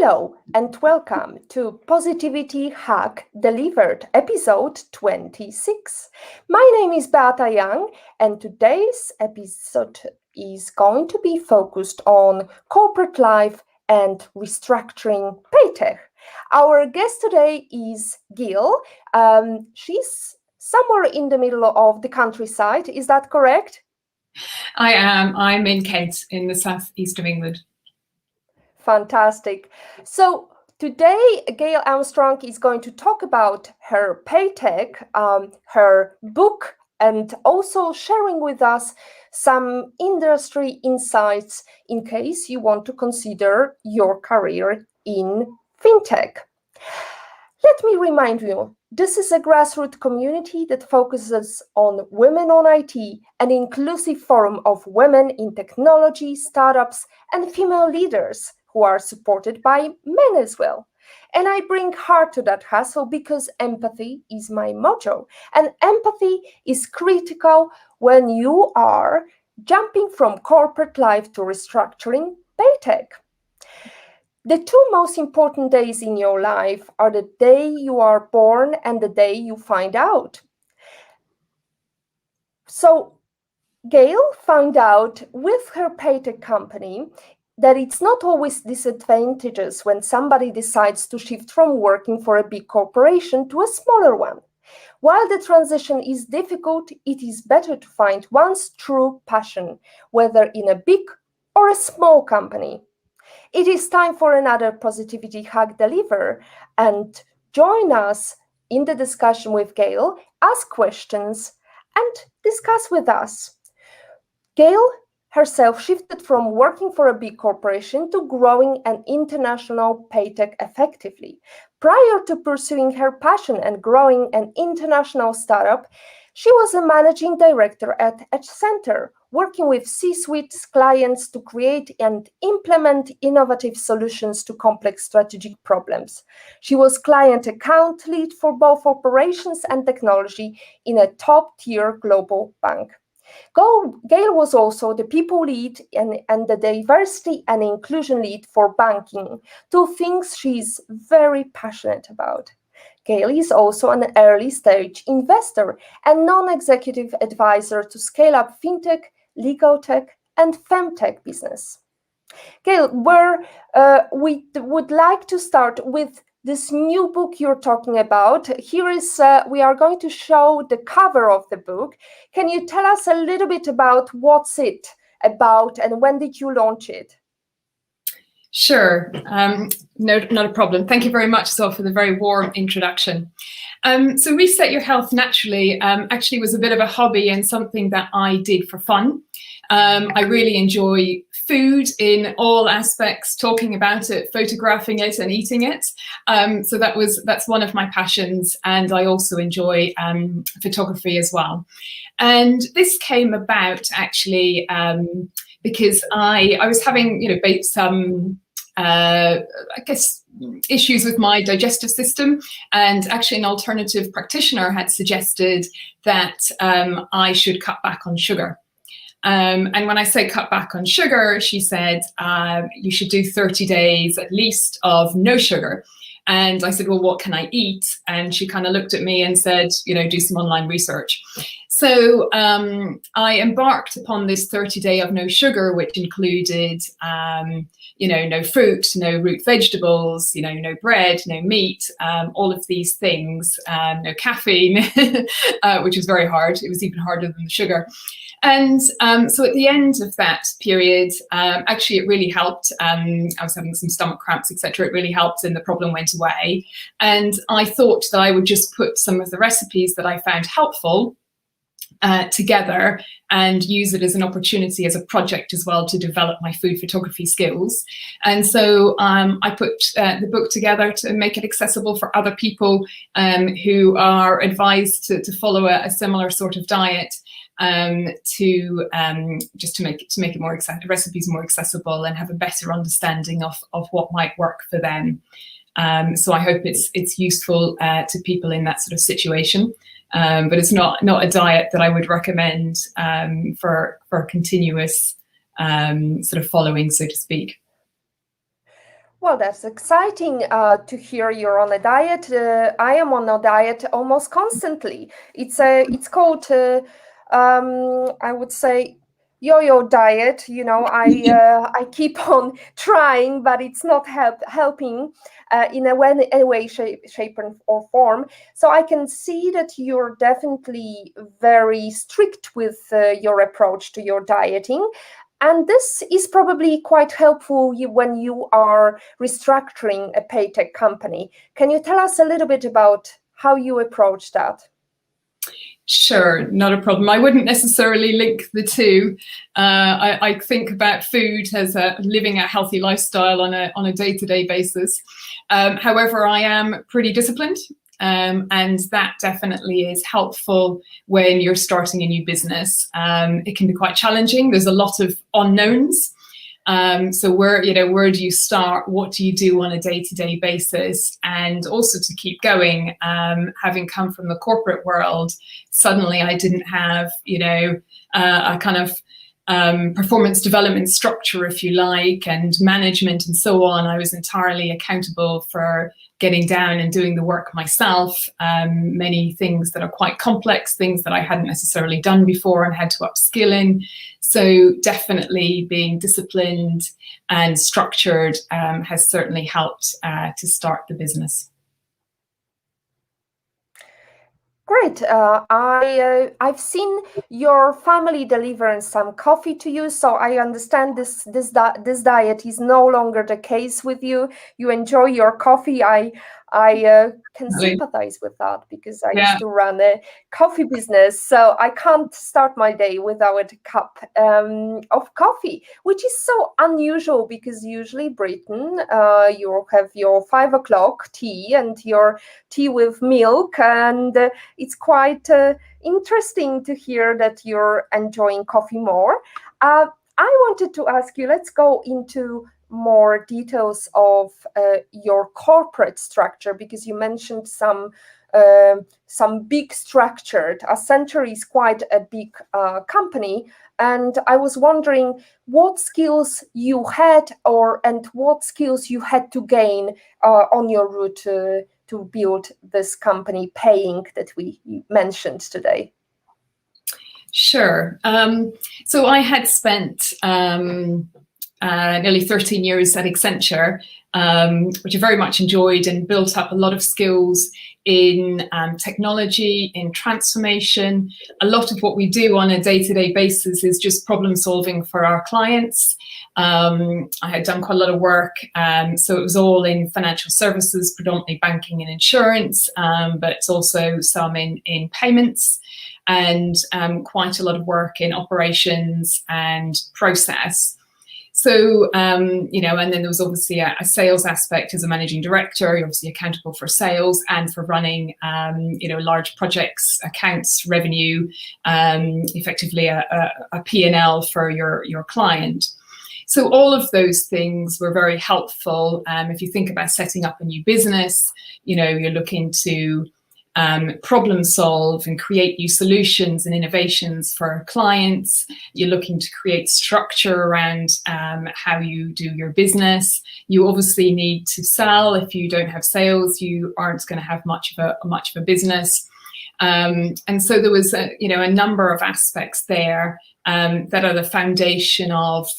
Hello and welcome to Positivity Hack Delivered, episode 26. My name is Beata Young, and today's episode is going to be focused on corporate life and restructuring Paytech. Our guest today is Gail. She's somewhere in the middle of the countryside. Is that correct? I am. I'm in Kent, in the southeast of England. Fantastic. So today, Gail Armstrong is going to talk about her Paytech, her book, and also sharing with us some industry insights in case you want to consider your career in fintech. Let me remind you, this is a grassroots community that focuses on women on IT, an inclusive forum of women in technology, startups, and female leaders who are supported by men as well. And I bring heart to that hustle because empathy is my motto. And empathy is critical when you are jumping from corporate life to restructuring Paytech. The two most important days in your life are the day you are born and the day you find out. So Gail found out with her Paytech company that it's not always disadvantageous when somebody decides to shift from working for a big corporation to a smaller one. While the transition is difficult, it is better to find one's true passion, whether in a big or a small company. It is time for another Positivity Hack Deliver, and join us in the discussion with Gail, ask questions, and discuss with us. Gail herself shifted from working for a big corporation to growing an international Paytech effectively. Prior to pursuing her passion and growing an international startup, she was a managing director at Accenture, working with C-suite clients to create and implement innovative solutions to complex strategic problems. She was client account lead for both operations and technology in a top-tier global bank. Gail was also the people lead and the diversity and inclusion lead for banking, two things she's very passionate about. Gail is also an early-stage investor and non-executive advisor to scale-up fintech, legal tech, and femtech business. Gail, we would like to start with this new book you're talking about. Here is, we are going to show the cover of the book. Can you tell us a little bit about what's it about and when did you launch it? Sure, not a problem. Thank you very much, Sol, for the very warm introduction. So Reset Your Health Naturally actually was a bit of a hobby and something that I did for fun. I really enjoy food in all aspects, talking about it, photographing it and eating it. So that's one of my passions, and I also enjoy photography as well. And this came about actually because I was having, some I guess issues with my digestive system, and actually an alternative practitioner had suggested that I should cut back on sugar. And when I say cut back on sugar, she said you should do 30 days at least of no sugar. And I said, well, what can I eat? And she kind of looked at me and said, do some online research. So I embarked upon this 30-day of no sugar, which included, no fruit, no root vegetables, no bread, no meat, all of these things, no caffeine, which was very hard. It was even harder than the sugar. And so at the end of that period, actually it really helped. I was having some stomach cramps, etc. It really helped and the problem went away. And I thought that I would just put some of the recipes that I found helpful together and use it as an opportunity, as a project as well, to develop my food photography skills. And so I put the book together to make it accessible for other people who are advised to follow a similar sort of diet. Just to make it more recipes more accessible and have a better understanding of what might work for them. So I hope it's useful to people in that sort of situation. But it's not a diet that I would recommend for continuous sort of following, so to speak. Well, that's exciting to hear you're on a diet. I am on a diet almost constantly. It's called I would say yo-yo diet. You know, I keep on trying, but it's not helping in a way, shape, or form. So I can see that you're definitely very strict with your approach to your dieting. And this is probably quite helpful when you are restructuring a Paytech company. Can you tell us a little bit about how you approach that? Sure, not a problem. I wouldn't necessarily link the two. I think about food as living a healthy lifestyle on a day-to-day basis. However, I am pretty disciplined, and that definitely is helpful when you're starting a new business. It can be quite challenging. There's a lot of unknowns. So where do you start? What do you do on a day-to-day basis? And also to keep going, having come from the corporate world, suddenly I didn't have, a kind of performance development structure, if you like, and management and so on. I was entirely accountable for getting down and doing the work myself. Many things that are quite complex, things that I hadn't necessarily done before and had to upskill in. So definitely being disciplined and structured has certainly helped to start the business. Great. I've seen your family delivering some coffee to you, so I understand this diet is no longer the case with you. You enjoy your coffee. I can sympathize with that because I used to run a coffee business, so I can't start my day without a cup of coffee, which is so unusual because usually Britain, you have your 5 o'clock tea and your tea with milk, and it's quite interesting to hear that you're enjoying coffee more. I wanted to ask you, let's go into more details of your corporate structure, because you mentioned some big structured. Accenture is quite a big company, and I was wondering what skills you had and what skills you had to gain on your route to build this company Payink that we mentioned today. Sure. So I had spent nearly 13 years at Accenture, which I very much enjoyed, and built up a lot of skills in technology, in transformation. A lot of what we do on a day-to-day basis is just problem solving for our clients. I had done quite a lot of work, so it was all in financial services, predominantly banking and insurance, but it's also some in payments, and quite a lot of work in operations and process. So, and then there was obviously a sales aspect as a managing director. You're obviously accountable for sales and for running, large projects, accounts, revenue, effectively a P&L for your client. So all of those things were very helpful. If you think about setting up a new business, you're looking to problem solve and create new solutions and innovations for clients. You're looking to create structure around how you do your business. You obviously need to sell. If you don't have sales, you aren't going to have much of a business. And so there was a number of aspects there that are the foundation of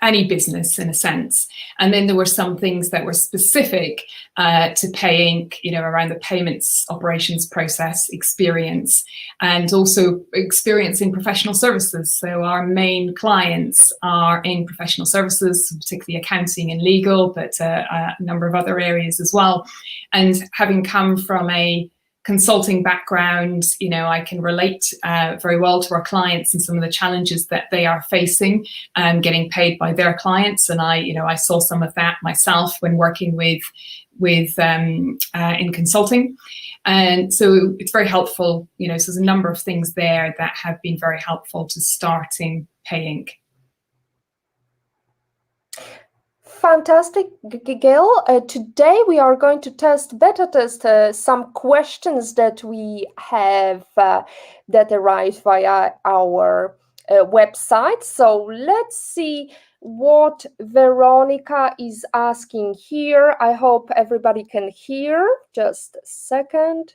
any business in a sense. And then there were some things that were specific to Payink, around the payments operations process experience, and also experience in professional services. So our main clients are in professional services, particularly accounting and legal, but a number of other areas as well. And having come from a consulting background, I can relate very well to our clients and some of the challenges that they are facing getting paid by their clients. And I saw some of that myself when working with in consulting. And so it's very helpful, so there's a number of things there that have been very helpful to starting Payink. Fantastic, Gail. Today we are going to beta test some questions that we have that arrived via our website. So let's see what Veronica is asking here. I hope everybody can hear. Just a second.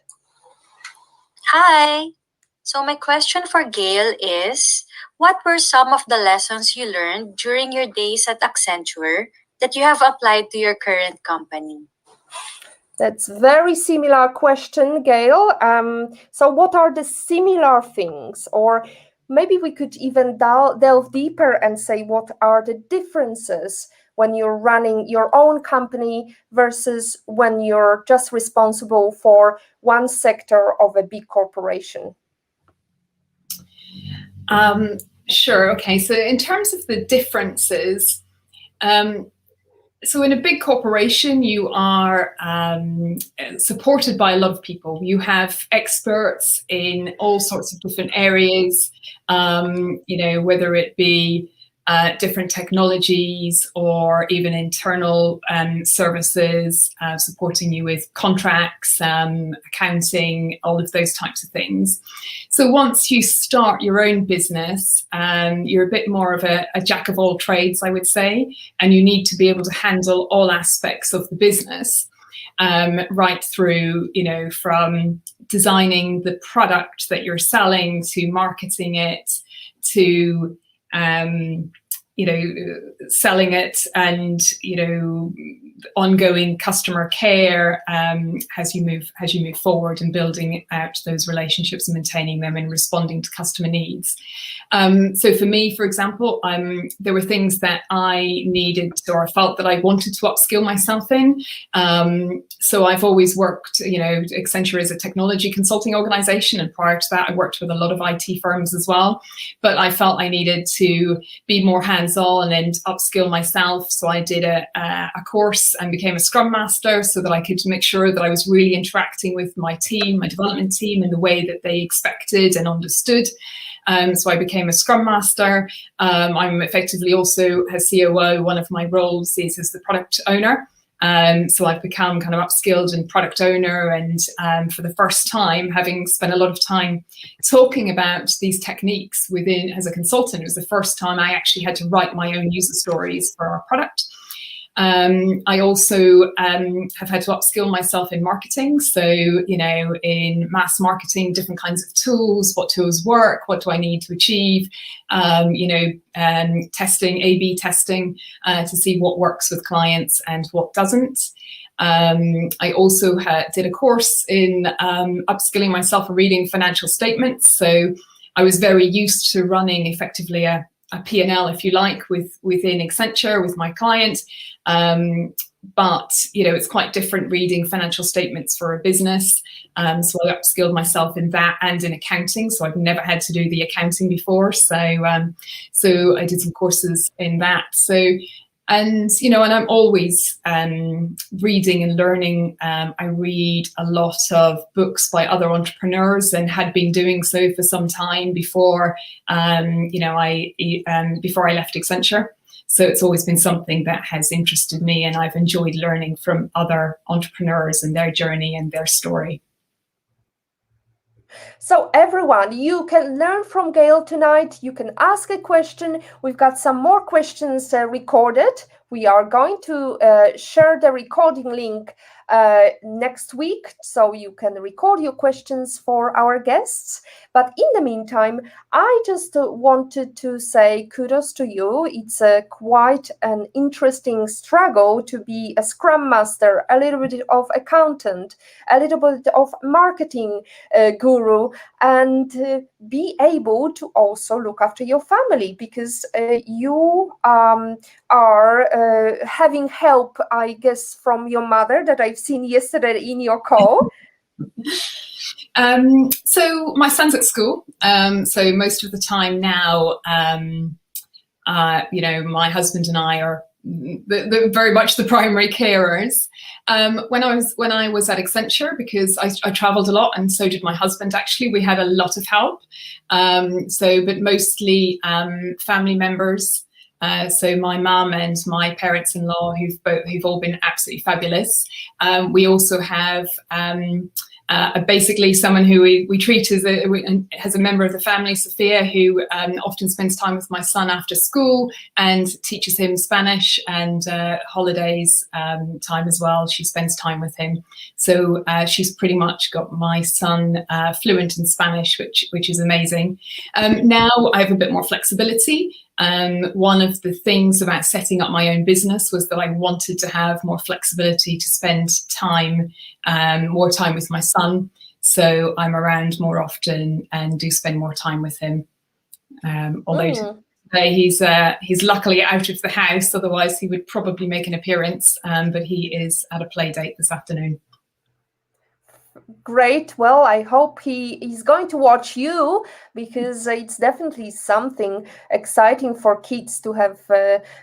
Hi. So my question for Gail is, what were some of the lessons you learned during your days at Accenture that you have applied to your current company? That's very similar question, Gail. So what are the similar things? Or maybe we could even delve deeper and say, what are the differences when you're running your own company versus when you're just responsible for one sector of a big corporation? Sure. Okay. So in terms of the differences, so in a big corporation, you are supported by a lot of people. You have experts in all sorts of different areas, whether it be different technologies or even internal services supporting you with contracts, accounting, all of those types of things. So once you start your own business, you're a bit more of a jack of all trades, I would say, and you need to be able to handle all aspects of the business, right through, from designing the product that you're selling to marketing it to selling it and, ongoing customer care as you move forward and building out those relationships and maintaining them and responding to customer needs. So for me, for example, there were things that I needed or felt that I wanted to upskill myself in. So I've always worked, Accenture is a technology consulting organization, and prior to that, I worked with a lot of IT firms as well. But I felt I needed to be more hands-on and upskill myself. So I did a course and became a Scrum Master so that I could make sure that I was really interacting with my team, my development team, in the way that they expected and understood. So I became a Scrum Master. I'm effectively also a COO. One of my roles is as the product owner. So I've become kind of upskilled in product owner, and for the first time, having spent a lot of time talking about these techniques within as a consultant, it was the first time I actually had to write my own user stories for our product. I also have had to upskill myself in marketing. So, in mass marketing, different kinds of tools, what tools work, what do I need to achieve, testing, A/B testing to see what works with clients and what doesn't. I also did a course in upskilling myself in reading financial statements. So I was very used to running effectively a P&L, if you like, within Accenture with my client. But, it's quite different reading financial statements for a business. So I upskilled myself in that and in accounting. So I've never had to do the accounting before. So I did some courses in that. And I'm always reading and learning. I read a lot of books by other entrepreneurs and had been doing so for some time before, before I left Accenture. So it's always been something that has interested me, and I've enjoyed learning from other entrepreneurs and their journey and their story. So everyone, you can learn from Gail tonight. You can ask a question. We've got some more questions recorded. We are going to share the recording link next week, so you can record your questions for our guests. But in the meantime, I just wanted to say kudos to you. It's quite an interesting struggle to be a Scrum Master, a little bit of accountant, a little bit of marketing guru, and be able to also look after your family, because you are having help, I guess, from your mother that I've seen yesterday in your call. So my son's at school. So most of the time now, my husband and I are very much the primary carers. When I was at Accenture, because I traveled a lot, and so did my husband, actually, we had a lot of help. But mostly family members. So my mum and my parents-in-law, who've all been absolutely fabulous. We also have basically someone who we treat as a member of the family, Sophia, who often spends time with my son after school and teaches him Spanish, and holidays time as well. She spends time with him. So she's pretty much got my son fluent in Spanish, which is amazing. Now I have a bit more flexibility. One of the things about setting up my own business was that I wanted to have more flexibility to spend time, more time with my son. So I'm around more often and do spend more time with him. Although today he's luckily out of the house, otherwise he would probably make an appearance, but he is at a play date this afternoon. Great. Well, I hope he's going to watch you, because it's definitely something exciting for kids to have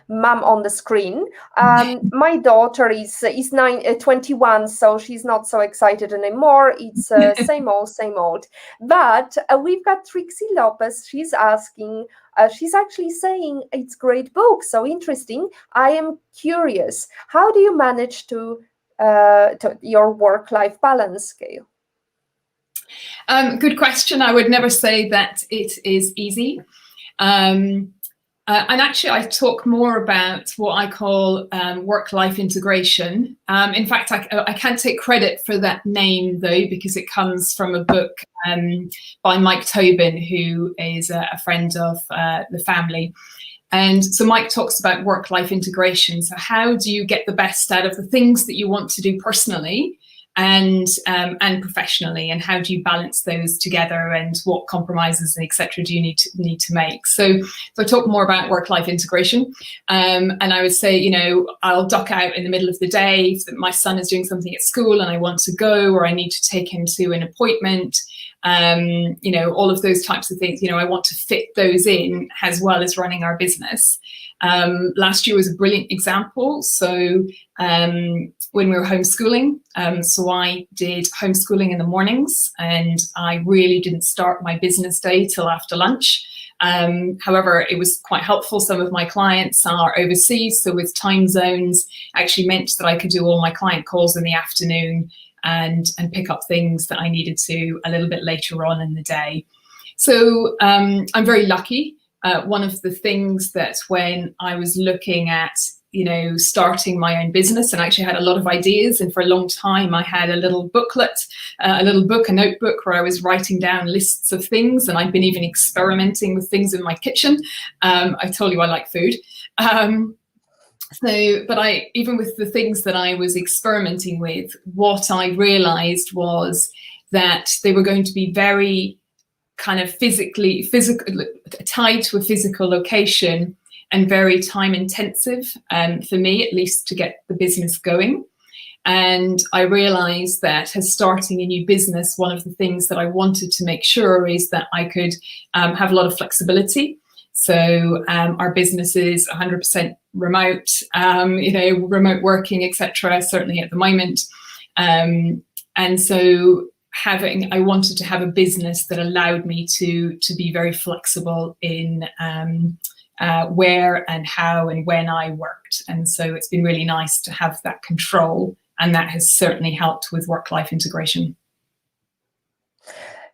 mom on the screen. My daughter is 21, so she's not so excited anymore. It's same old. But we've got Trixie Lopez. She's asking, she's actually saying it's great book, so interesting. I am curious, how do you manage to your work-life balance, Gail? Good question. I would never say that it is easy. And actually, I talk more about what I call work-life integration. In fact, I can't take credit for that name, though, because it comes from a book by Mike Tobin, who is a friend of the family. And so Mike talks about work-life integration. So how do you get the best out of the things that you want to do personally and professionally, and how do you balance those together, and what compromises and etc. do you need to make? So I talk more about work-life integration, and I would say, you know, I'll duck out in the middle of the day if my son is doing something at school and I want to go, or I need to take him to an appointment. You know, all of those types of things, you know, I want to fit those in as well as running our business. Last year was a brilliant example. So when we were homeschooling, so I did homeschooling in the mornings, and I really didn't start my business day till after lunch. However, it was quite helpful. Some of my clients are overseas, so with time zones actually meant that I could do all my client calls in the afternoon and pick up things that I needed to a little bit later on in the day. So I'm very lucky. One of the things that when I was looking at, you know, starting my own business, and actually had a lot of ideas, and for a long time I had a little booklet, a notebook where I was writing down lists of things, and I've been even experimenting with things in my kitchen. I told you I like food. But even with the things that I was experimenting with, what I realized was that they were going to be very kind of physical, tied to a physical location, and very time intensive, for me at least, to get the business going. And I realized that as starting a new business, one of the things that I wanted to make sure is that I could have a lot of flexibility. So our business is 100% remote, you know, remote working, etc. Certainly at the moment. And so I wanted to have a business that allowed me to be very flexible in where and how and when I worked. And so it's been really nice to have that control, and that has certainly helped with work-life integration.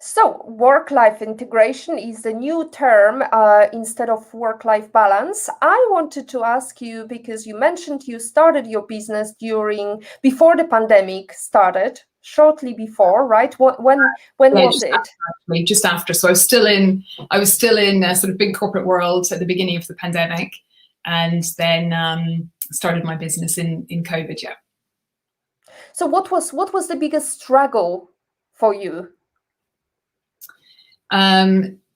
So work-life integration is the new term instead of work-life balance. I wanted to ask you, because you mentioned you started your business before the pandemic started, shortly before, right? When was it? Actually, just after. So I was still in a sort of big corporate world at the beginning of the pandemic, and then started my business in COVID. Yeah. So what was the biggest struggle for you?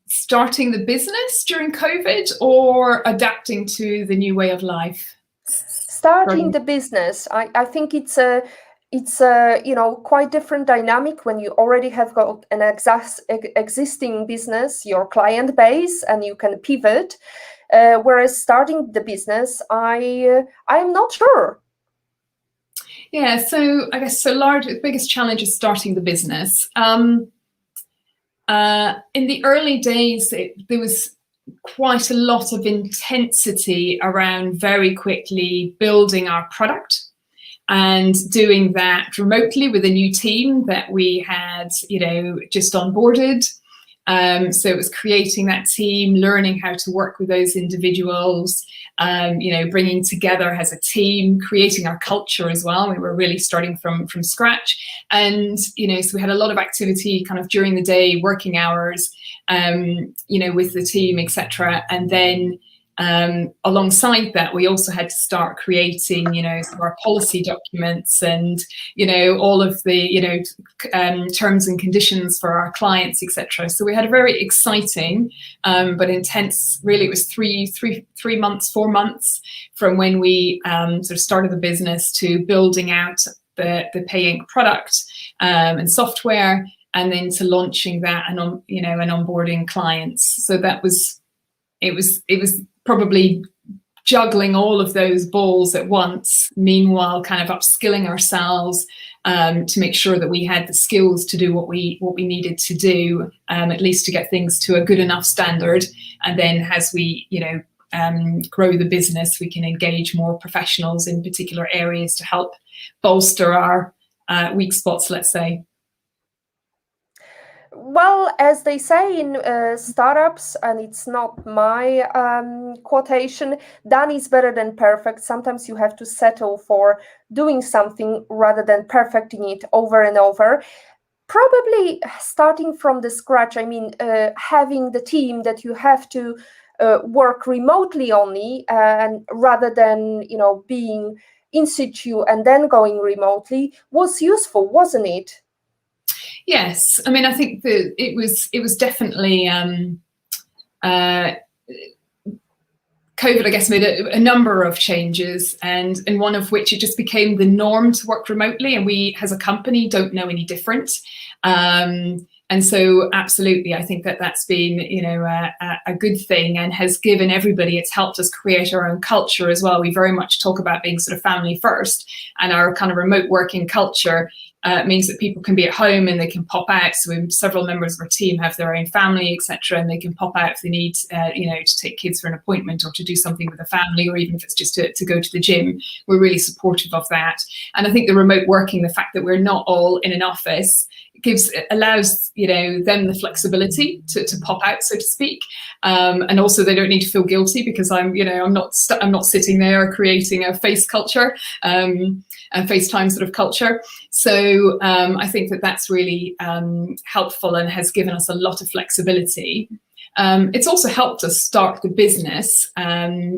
Starting the business during COVID, or adapting to the new way of life? Starting the business. I think it's a you know, quite different dynamic when you already have got an existing business, your client base, and you can pivot. Whereas starting the business, I'm not sure. Yeah, so I guess the biggest challenge is starting the business. In the early days, there was quite a lot of intensity around very quickly building our product. and doing that remotely with a new team that we had, just onboarded. So it was creating that team, learning how to work with those individuals, bringing together as a team, creating our culture as well. We were really starting from scratch. And, so we had a lot of activity kind of during the day, working hours, with the team, etc. And then alongside that, we also had to start creating, some of our policy documents and, all of the, terms and conditions for our clients, etc. So we had a very exciting but intense, really it was 4 months from when we sort of started the business to building out the Paytech product and software, and then to launching that and onboarding clients. So that was, it was probably juggling all of those balls at once, meanwhile kind of upskilling ourselves to make sure that we had the skills to do what we needed to do, at least to get things to a good enough standard. And then as we grow the business, we can engage more professionals in particular areas to help bolster our weak spots, let's say. Well, as they say in startups, and it's not my quotation, done is better than perfect. Sometimes you have to settle for doing something rather than perfecting it over and over. Probably starting from the scratch, having the team that you have to work remotely only, and rather than, being in situ and then going remotely was useful, wasn't it? Yes, I think that it was definitely COVID, I guess, made a number of changes, and one of which it just became the norm to work remotely, and we as a company don't know any different. And so absolutely, I think that that's been, a good thing, and has given everybody, it's helped us create our own culture as well. We very much talk about being sort of family first, and our kind of remote working culture means that people can be at home and they can pop out. So several members of our team have their own family, etc., and they can pop out if they need, to take kids for an appointment or to do something with the family, or even if it's just to go to the gym. We're really supportive of that. And I think the remote working, the fact that we're not all in an office, allows them the flexibility to pop out, so to speak, and also they don't need to feel guilty because I'm not sitting there creating a face culture, a FaceTime sort of culture. So I think that that's really helpful and has given us a lot of flexibility. It's also helped us start the business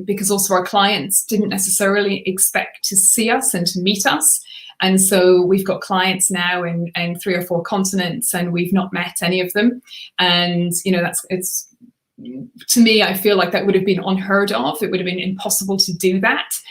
because also our clients didn't necessarily expect to see us and to meet us. And so we've got clients now in 3 or 4 continents, and we've not met any of them. And, it's, to me, I feel like that would have been unheard of. It would have been impossible to do that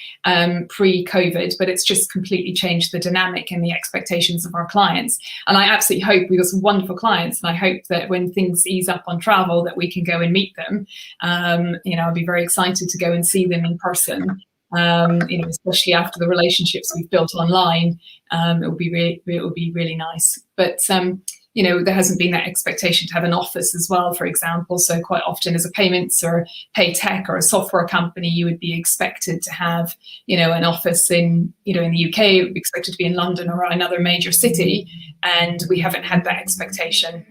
pre-COVID, but it's just completely changed the dynamic and the expectations of our clients. And I absolutely hope we've got some wonderful clients, and I hope that when things ease up on travel, that we can go and meet them. I'll be very excited to go and see them in person. Especially after the relationships we've built online, it will be really nice. But there hasn't been that expectation to have an office as well, for example. So quite often, as a payments or Paytech or a software company, you would be expected to have an office in in the UK. It would be expected to be in London or another major city, and we haven't had that expectation.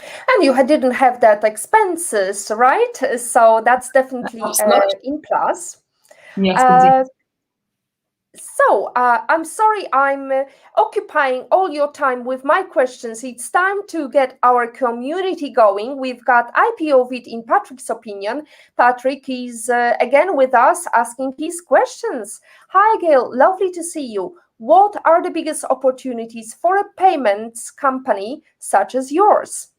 And you didn't have that expenses, right? So that's definitely in plus. Yes, so I'm sorry I'm occupying all your time with my questions. It's time to get our community going. We've got IPOVIT in Patrick's opinion. Patrick is again with us asking his questions. Hi, Gail. Lovely to see you. What are the biggest opportunities for a payments company such as yours?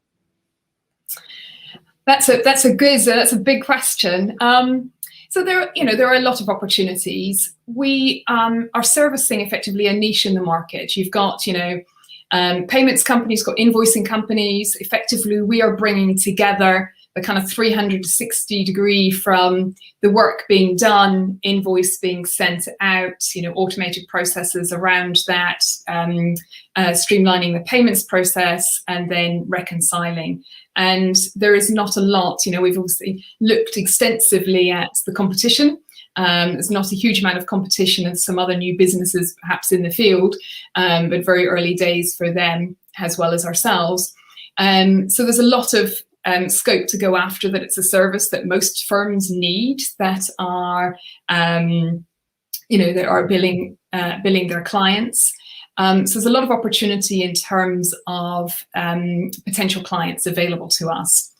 That's a big question. So there are a lot of opportunities. We are servicing effectively a niche in the market. You've got payments companies, got invoicing companies. Effectively, we are bringing together the kind of 360 degree from the work being done, invoice being sent out, automated processes around that, streamlining the payments process, and then reconciling. And there is not a lot, we've obviously looked extensively at the competition, There's not a huge amount of competition and some other new businesses perhaps in the field, but very early days for them as well as ourselves. So there's a lot of scope to go after that. It's a service that most firms need that are, that are billing their clients. So there's a lot of opportunity in terms of potential clients available to us.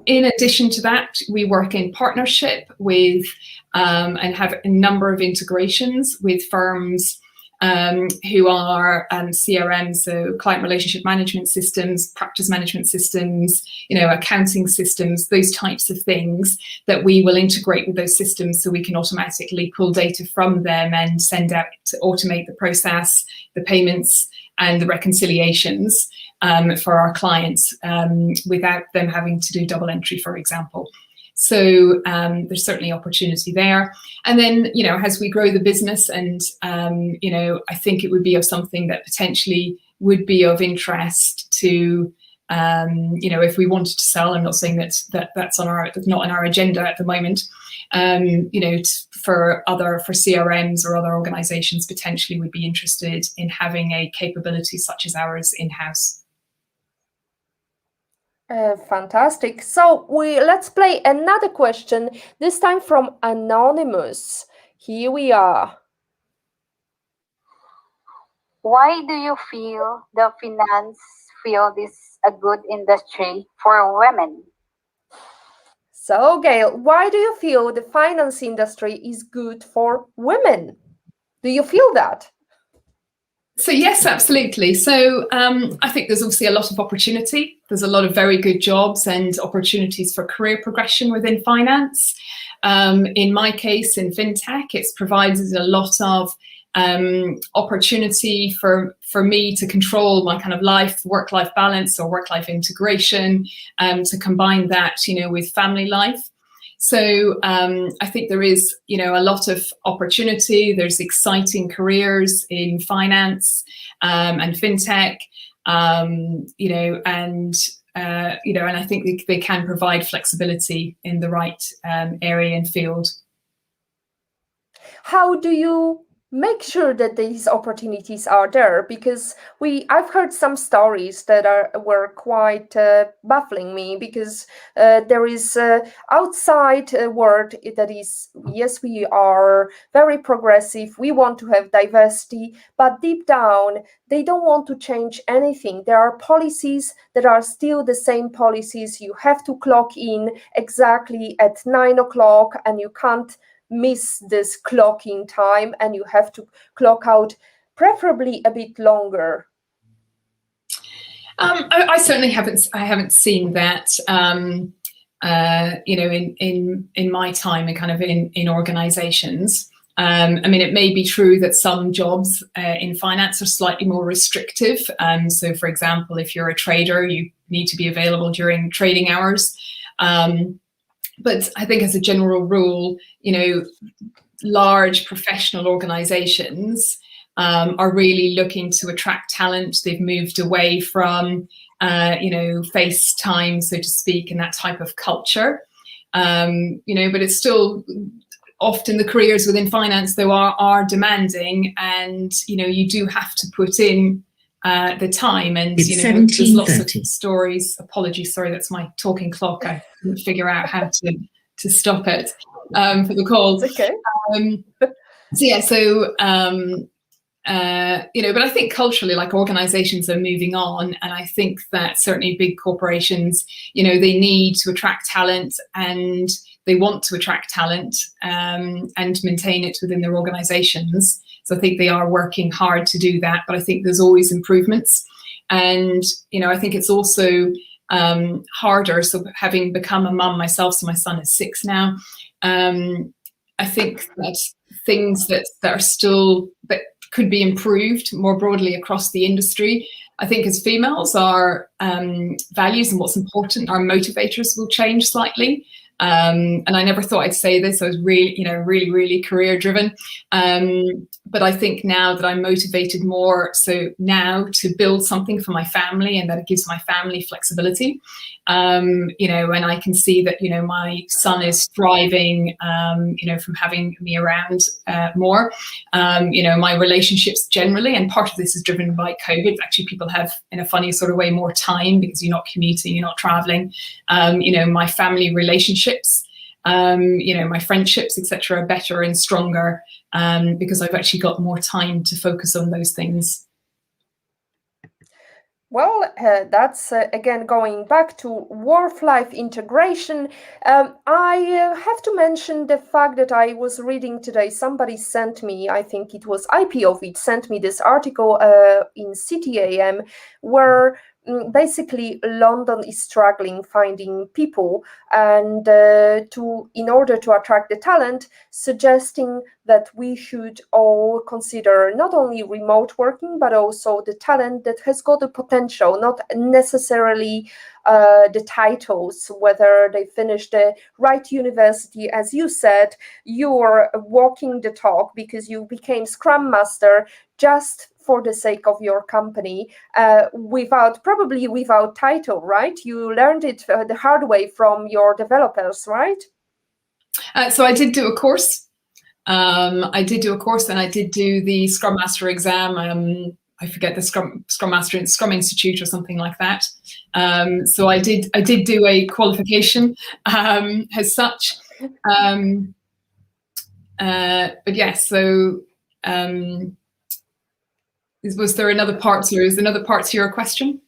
In addition to that, we work in partnership with and have a number of integrations with firms who are CRM, so client relationship management systems, practice management systems, accounting systems, those types of things that we will integrate with those systems so we can automatically pull data from them and send out to automate the process, the payments and the reconciliations for our clients without them having to do double entry, for example. So there's certainly opportunity there. And then, as we grow the business and, I think it would be of something that potentially would be of interest to, if we wanted to sell. I'm not saying that's not on our agenda at the moment, for CRMs or other organizations potentially would be interested in having a capability such as ours in-house. Fantastic. So let's play another question, this time from Anonymous. Here we are. Why do you feel the finance field is a good industry for women? So, Gail, why do you feel the finance industry is good for women? Do you feel that? So yes, absolutely. So I think there's obviously a lot of opportunity. There's a lot of very good jobs and opportunities for career progression within finance. In my case, in fintech, it's provided a lot of opportunity for me to control my kind of work-life balance or work-life integration, to combine that, with family life. So I think there is, a lot of opportunity. There's exciting careers in finance and fintech, and I think they can provide flexibility in the right area and field. How do you make sure that these opportunities are there? Because I've heard some stories that were quite baffling me, because there is outside world that is, yes, we are very progressive, we want to have diversity, but deep down they don't want to change anything. There are policies that are still the same policies. You have to clock in exactly at 9 o'clock and you can't miss this clocking time, and you have to clock out preferably a bit longer. I certainly haven't seen that in my time and kind of in organizations. It may be true that some jobs in finance are slightly more restrictive. So for example, if you're a trader, you need to be available during trading hours. But I think as a general rule, large professional organizations are really looking to attract talent. They've moved away from, face time, so to speak, and that type of culture. But it's still often the careers within finance, though, are demanding, and, you do have to put in the time, and there's lots of stories. Apologies, sorry, that's my talking clock. I couldn't figure out how to stop it for the call. It's okay. But I think culturally, like, organizations are moving on, and I think that certainly big corporations, they need to attract talent, and they want to attract talent and maintain it within their organizations. So I think they are working hard to do that, but I think there's always improvements. And, I think it's also harder. So having become a mum myself, so my son is 6 now, I think that things that are still, that could be improved more broadly across the industry. I think as females, our values and what's important, our motivators will change slightly. And I never thought I'd say this. I was really career driven. But I think now that I'm motivated more so now to build something for my family, and that it gives my family flexibility. And I can see that, my son is thriving, from having me around more. My relationships generally, and part of this is driven by COVID. Actually, people have, in a funny sort of way, more time because you're not commuting, you're not traveling. My family relationships, my friendships, etc., are better and stronger because I've actually got more time to focus on those things. Well, that's again going back to work-life integration. I have to mention the fact that I was reading today, somebody sent me, I think it was IPOV, sent me this article in CTAM where basically London is struggling finding people, and in order to attract the talent, suggesting that we should all consider not only remote working, but also the talent that has got the potential, not necessarily the titles, whether they finish the right university. As you said, you're walking the talk because you became Scrum Master just for the sake of your company, probably without title, right? You learned it the hard way from your developers, right? So I did do a course. And I did do the Scrum Master exam. I forget the Scrum Master Scrum Institute or something like that. So I did do a qualification as such. But yes, so was there another part to your question?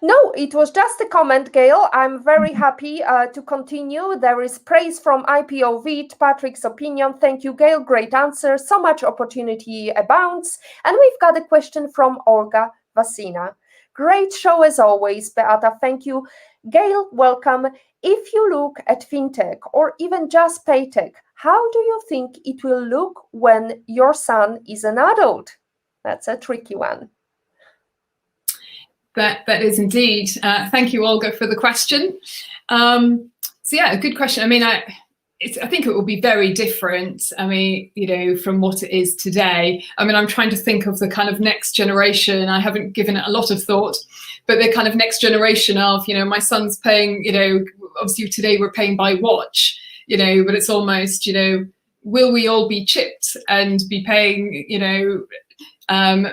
No, it was just a comment, Gail. I'm very happy to continue. There is praise from IPOV, Patrick's opinion. Thank you, Gail. Great answer. So much opportunity abounds. And we've got a question from Olga Vasina. Great show as always, Beata. Thank you. Gail, welcome. If you look at FinTech or even just Paytech, how do you think it will look when your son is an adult? That's a tricky one. That is indeed. Thank you, Olga, for the question. So yeah, a good question. I mean, I think it will be very different. I mean, from what it is today. I mean, I'm trying to think of the kind of next generation. I haven't given it a lot of thought, but the kind of next generation of, my son's paying, obviously today we're paying by watch, but it's almost, will we all be chipped and be paying,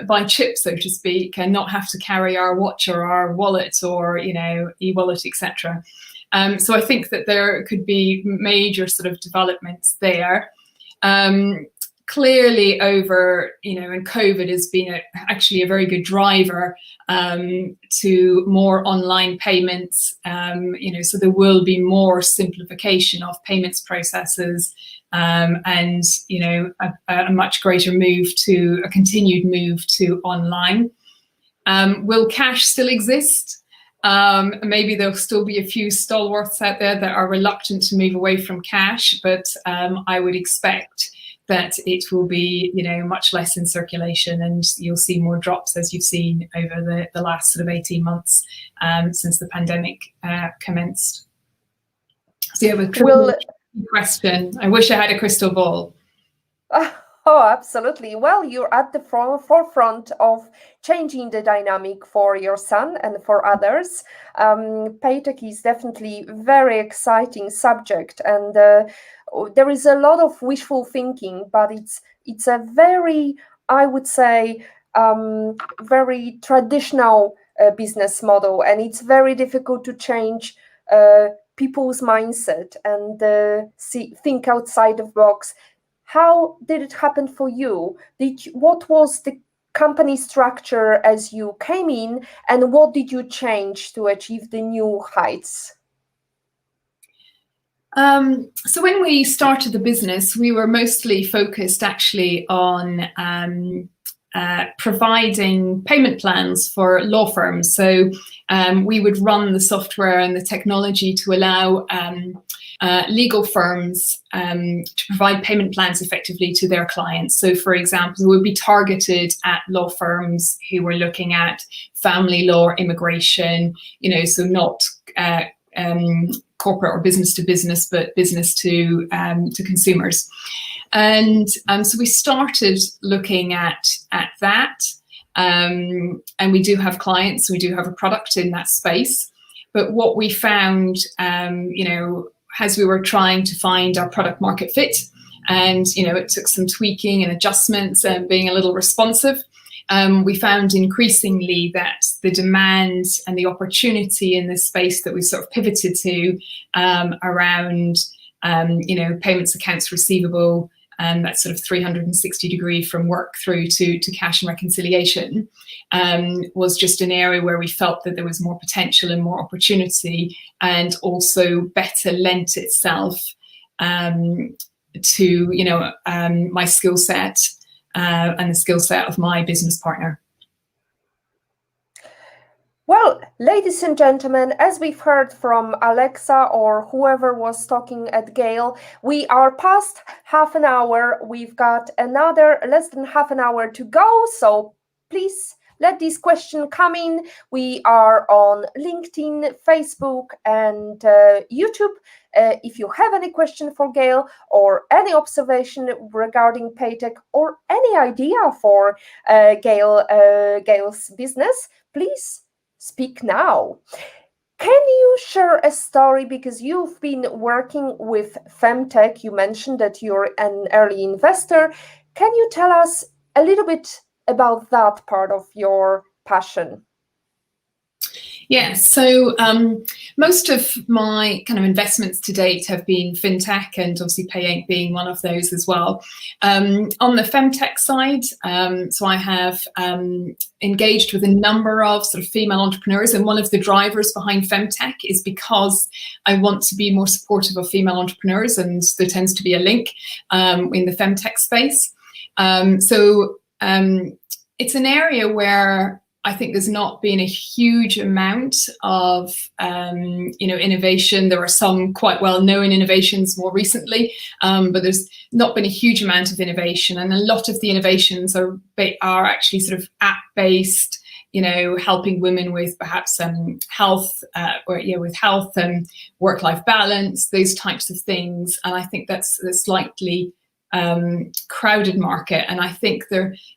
by chip, so to speak, and not have to carry our watch or our wallet or, e-wallet, etc. So I think that there could be major sort of developments there. Clearly over, and COVID has been actually a very good driver to more online payments, so there will be more simplification of payments processes and, a much greater a continued move to online. Will cash still exist? Maybe there'll still be a few stalwarts out there that are reluctant to move away from cash, but I would expect that it will be, much less in circulation, and you'll see more drops as you've seen over the last sort of 18 months since the pandemic commenced. So you have a triple question. I wish I had a crystal ball. Oh, absolutely. Well, you're at the forefront of changing the dynamic for your son and for others. Paytech is definitely a very exciting subject, and there is a lot of wishful thinking, but it's a very, I would say, very traditional business model, and it's very difficult to change people's mindset and think outside the box. How did it happen for you? What was the company structure as you came in, and what did you change to achieve the new heights? So when we started the business, we were mostly focused actually on providing payment plans for law firms. So we would run the software and the technology to allow legal firms to provide payment plans effectively to their clients. So, for example, it would be targeted at law firms who were looking at family law, immigration, so not corporate or business to business, but business to consumers. And so we started looking at that. And we do have clients, we do have a product in that space. But what we found, as we were trying to find our product market fit, and it took some tweaking and adjustments and being a little responsive, we found increasingly that the demand and the opportunity in this space that we sort of pivoted to around payments, accounts receivable, and that sort of 360 degree from work through to cash and reconciliation, was just an area where we felt that there was more potential and more opportunity, and also better lent itself to my skill set and the skill set of my business partner. Well, ladies and gentlemen, as we've heard from Alexa or whoever was talking at Gail, we are past half an hour. We've got another less than half an hour to go. So please let these questions come in. We are on LinkedIn, Facebook, and YouTube. If you have any question for Gail or any observation regarding Paytech or any idea for Gail's business, please speak now. Can you share a story, because you've been working with Femtech, you mentioned that you're an early investor. Can you tell us a little bit about that part of your passion? Yeah, so most of my kind of investments to date have been fintech, and obviously Paytech being one of those as well. On the femtech side, so I have engaged with a number of sort of female entrepreneurs, and one of the drivers behind femtech is because I want to be more supportive of female entrepreneurs, and there tends to be a link in the femtech space. So it's an area where I think there's not been a huge amount of, innovation. There are some quite well-known innovations more recently, but there's not been a huge amount of innovation. And a lot of the innovations are actually sort of app-based, helping women with perhaps health, with health and work-life balance, those types of things. And I think that's a slightly crowded market, and I think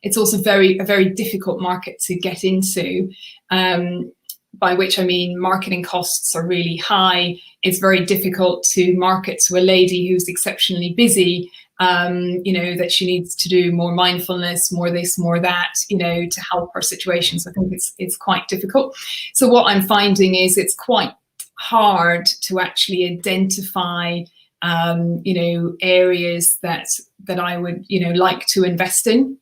it's also a very difficult market to get into, by which I mean marketing costs are really high. It's very difficult to market to a lady who's exceptionally busy, that she needs to do more mindfulness, more this, more that, to help her situation. So I think it's quite difficult. So what I'm finding is it's quite hard to actually identify areas that I would, like to invest in.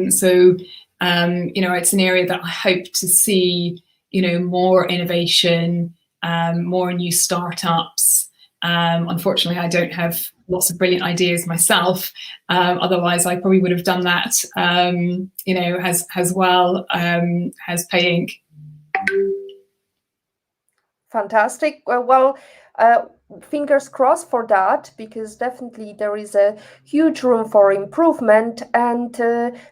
So it's an area that I hope to see, more innovation, more new startups. Unfortunately, I don't have lots of brilliant ideas myself. Otherwise, I probably would have done that, as well as Paytech. Fantastic. Fingers crossed for that, because definitely there is a huge room for improvement, and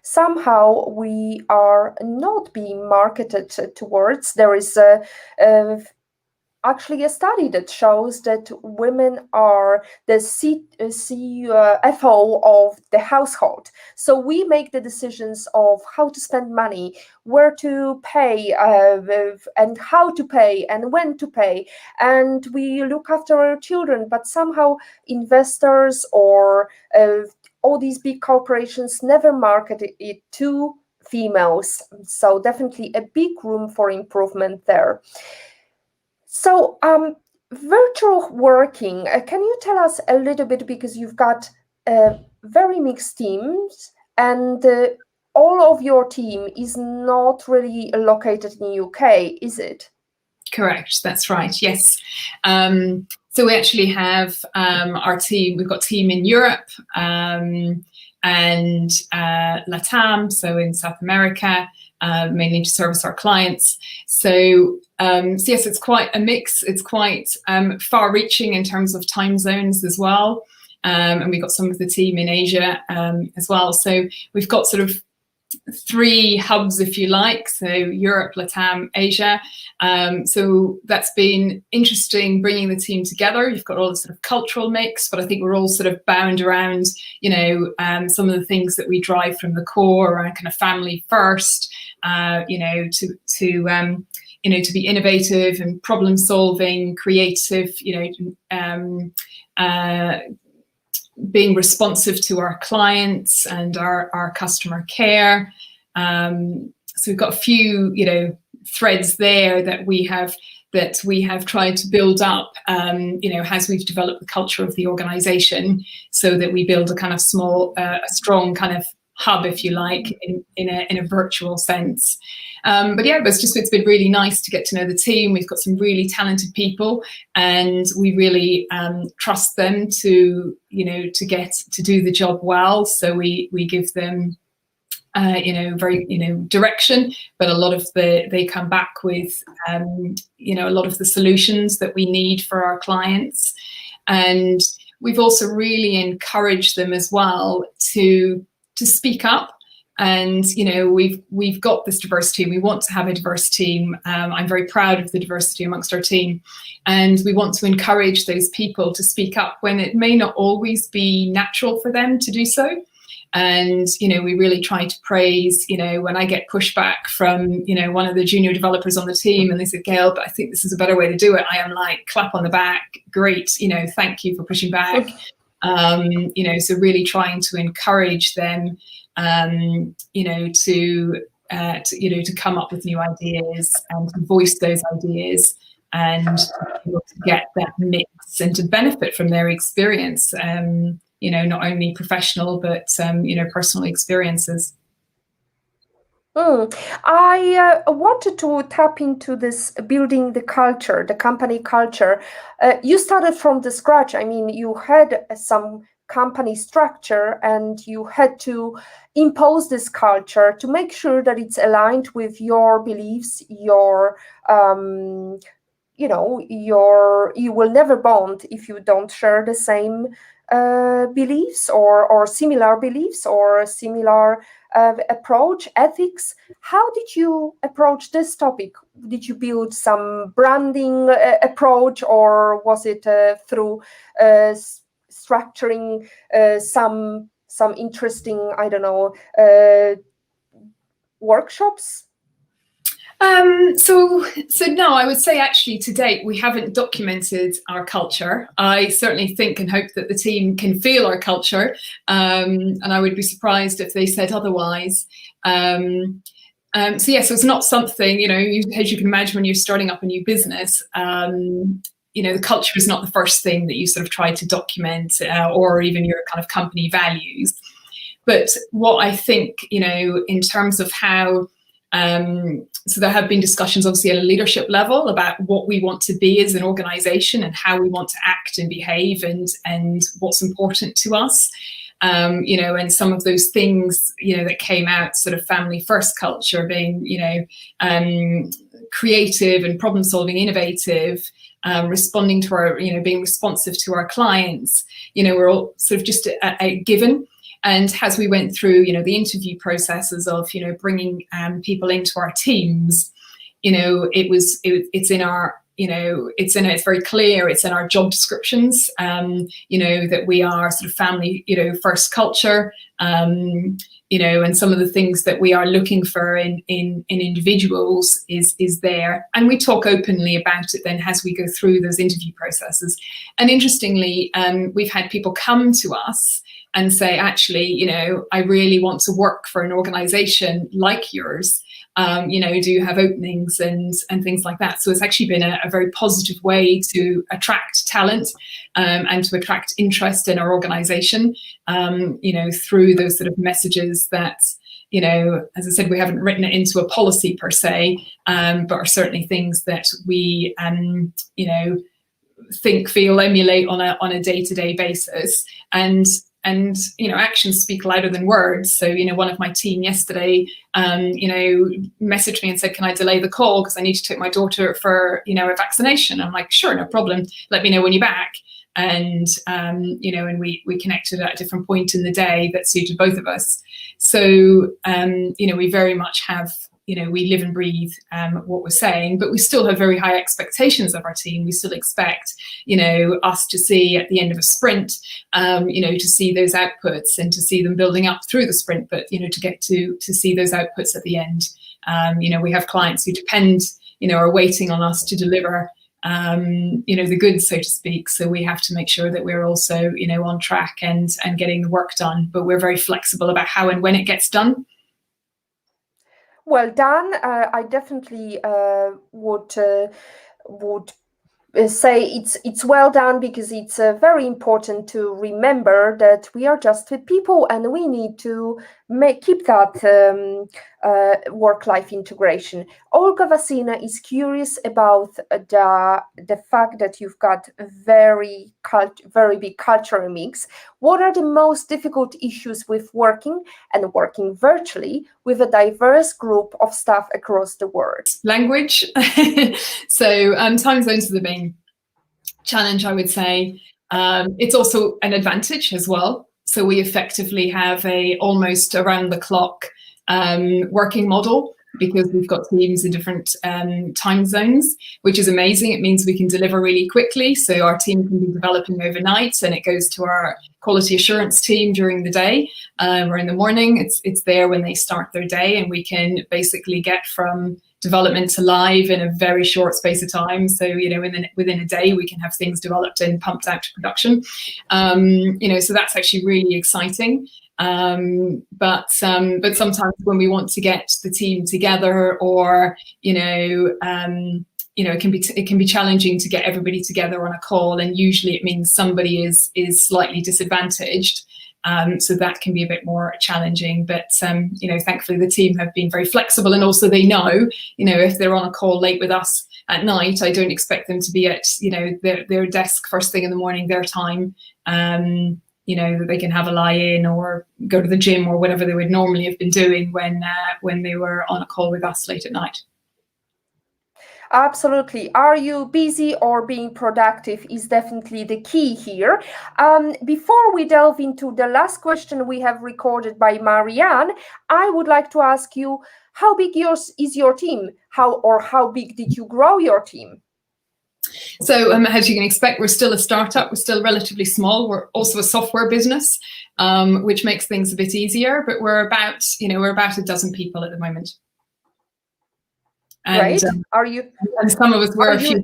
somehow we are not being marketed towards. There is actually a study that shows that women are the CFO of the household. So we make the decisions of how to spend money, where to pay, and how to pay, and when to pay. And we look after our children, but somehow investors or all these big corporations never market it to females. So definitely a big room for improvement there. So virtual working, can you tell us a little bit, because you've got very mixed teams, and all of your team is not really located in UK, is it? Correct, that's right, yes. So we actually have our team, we've got a team in Europe and LATAM, so in South America, mainly to service our clients. So yes, it's quite a mix. It's quite far-reaching in terms of time zones as well. And we've got some of the team in Asia as well. So we've got sort of 3 hubs, if you like, so Europe, Latam, Asia. So that's been interesting, bringing the team together. You've got all the sort of cultural mix, but I think we're all sort of bound around, some of the things that we drive from the core around kind of family first, to be innovative and problem solving, creative, being responsive to our clients and our customer care. So we've got a few, threads there that we have tried to build up, as we've developed the culture of the organization, so that we build a kind of a strong kind of hub, if you like, in a virtual sense. But yeah, it's been really nice to get to know the team. We've got some really talented people, and we really trust them to do the job well. So we give them very direction, but a lot of they come back with a lot of the solutions that we need for our clients. And we've also really encouraged them as well to speak up. And we've got this diverse team. We want to have a diverse team. I'm very proud of the diversity amongst our team, and we want to encourage those people to speak up when it may not always be natural for them to do so. And we really try to praise, when I get pushback from one of the junior developers on the team, and they said, Gail, but I think this is a better way to do it, I am like, clap on the back, great, thank you for pushing back. So really trying to encourage them to come up with new ideas and to voice those ideas, and to get that mix and to benefit from their experience, not only professional but personal experiences. I wanted to tap into this building the culture, the company culture. You started from the scratch. I mean, you had some company structure, and you had to impose this culture to make sure that it's aligned with your beliefs, you will never bond if you don't share the same beliefs or similar beliefs or similar approach, ethics. How did you approach this topic? Did you build some branding approach, or was it through structuring some interesting, workshops? So no, I would say actually to date we haven't documented our culture. I certainly think and hope that the team can feel our culture, and I would be surprised if they said otherwise. So it's not something, as you can imagine when you're starting up a new business, the culture is not the first thing that you sort of try to document, or even your kind of company values. But what I think, in terms of how, so there have been discussions obviously at a leadership level about what we want to be as an organization and how we want to act and behave, and what's important to us. And some of those things, that came out, sort of family first culture being, creative and problem solving, innovative, responding to our, being responsive to our clients, we're all sort of just a given. And as we went through, the interview processes of, bringing people into our teams, it's in our, it's very clear, it's in our job descriptions, that we are sort of family, first culture, and some of the things that we are looking for in individuals is there. And we talk openly about it then as we go through those interview processes. And interestingly, we've had people come to us and say, actually, I really want to work for an organization like yours. Do you have openings and things like that? So it's actually been a very positive way to attract talent, and to attract interest in our organization, through those sort of messages that, as I said, we haven't written it into a policy per se, but are certainly things that we, think, feel, emulate on a day-to-day basis. And actions speak louder than words. So, one of my team yesterday, messaged me and said, can I delay the call because I need to take my daughter for, a vaccination? I'm like, sure, no problem. Let me know when you're back. and and we connected at a different point in the day that suited both of us. So we very much have, we live and breathe what we're saying, but we still have very high expectations of our team. We still expect, us to see at the end of a sprint, to see those outputs and to see them building up through the sprint, but, to get to see those outputs at the end. We have clients who depend, are waiting on us to deliver, the goods, so to speak. So we have to make sure that we're also, on track and getting the work done, but we're very flexible about how and when it gets done. Well done. I definitely would say it's well done, because it's very important to remember that we are just people and we need to keep that work-life integration. Olga Vasina is curious about the fact that you've got very big cultural mix. What are the most difficult issues with working virtually with a diverse group of staff across the world? Language. So time zones are the main challenge, I would say. It's also an advantage as well. So we effectively have a almost around the clock working model, because we've got teams in different time zones, which is amazing. It means we can deliver really quickly. So our team can be developing overnight, and it goes to our quality assurance team during the day or in the morning. It's there when they start their day, and we can basically get from development to live in a very short space of time. So, within a day, we can have things developed and pumped out to production. So that's actually really exciting. But sometimes when we want to get the team together, or it can be challenging to get everybody together on a call, and usually it means somebody is slightly disadvantaged. So that can be a bit more challenging, but thankfully the team have been very flexible, and also they know, if they're on a call late with us at night, I don't expect them to be at their desk first thing in the morning, their time. That they can have a lie-in or go to the gym or whatever they would normally have been doing when they were on a call with us late at night. Absolutely. Are you busy or being productive is definitely the key here. Before we delve into the last question we have recorded by Marianne, I would like to ask you, how big is your team? How big did you grow your team? So as you can expect, we're still a startup. We're still relatively small. We're also a software business, which makes things a bit easier. But we're about a dozen people at the moment. And, right. And some of us were a few.